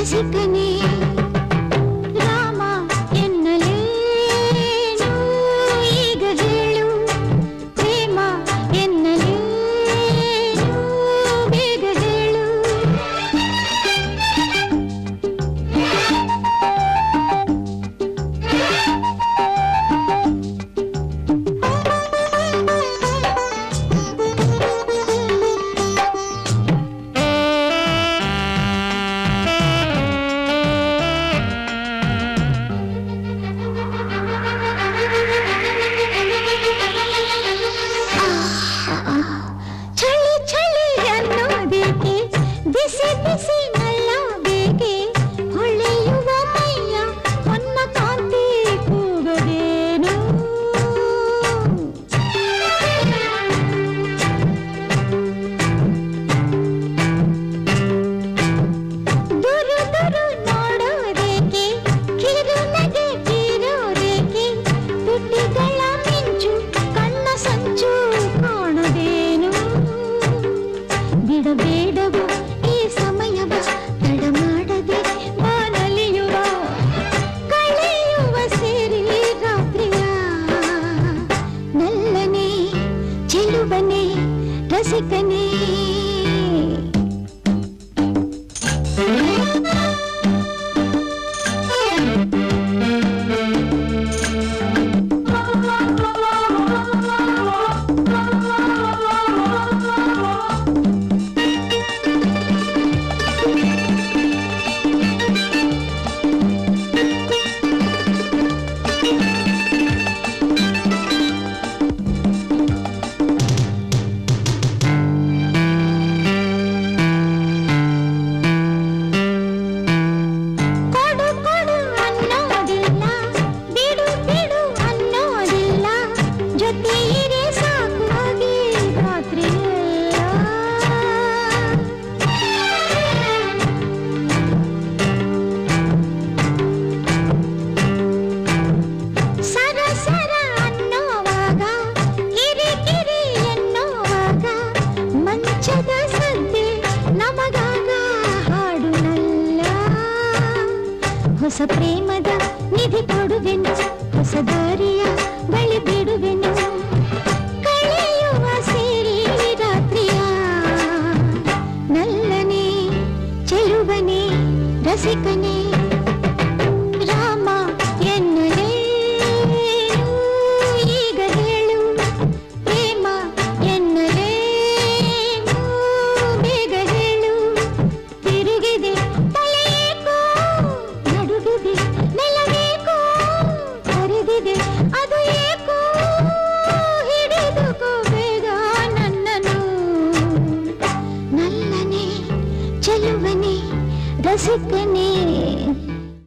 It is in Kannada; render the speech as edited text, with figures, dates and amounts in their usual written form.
ರಸಿಕನೇ ರಾಮ ಎನ್ನಲೇನು ಈಗ ಹೇಳು ಪ್ರೇಮ ಎನ್ನಲೇನು ಬೇಗ ಹೇಳು ಬಿಸಿ ಬಿಸಿ ನಲ್ಲ ಬೇಗೆ ಹೊಳೆಯುವ ಮೈಯ ಹೊನ್ನ ಕಾಂತಿ ಕೂಗದೇನು ದುರು ದುರು ನೋಡೋದೇಕೆ ಕಿರುನಗೆ ಕಿರೋದೇಕೆ ತುಟಿಗಳ ಮಿಂಚು ಕಣ್ಣ ಸಂಚು ಕಾಣದೇನು ಬಿಡಬೇಡವು ಸಮಯವ ತಡ ಮಾಡದೆ ಬಾನಲಿಯುವ ಕಳೆಯುವ ಸೇರಿ ರಾತ್ರಿಯ ನಲ್ಲನೆ ಚೆಲುವನೆ ರಸಿಕನೇ ಹೊಸ ಪ್ರೇಮದ ನಿಧಿ ಕೊಡುವೆನು ಹೊಸ ದಾರಿಯ ಬಳಿ ಬಿಡುವೆನು ಕಳೆಯುವ ಸೇರಿ ರಾತ್ರಿಯ ನಲ್ಲನೆ ಚೆಲುವನೆ ರಸಿಕನೇ ರಾಮ ಎನ್ನಲೇನು ಈಗ ಹೇಳು ಪ್ರೇಮ ಎನ್ನಲೇನು ಬೇಗ ಹೇಳು ತಿರುಗಿದೆ ನೆಲವೇಕೋ ಕರೆದಿದೆ ಅದು ಏಕೋ ಹಿಡಿದುಕೋ ಬೇಗ ನನ್ನನು ನಲ್ಲನೆ ಚೆಲುವನೆ ರಸಿಕನೇ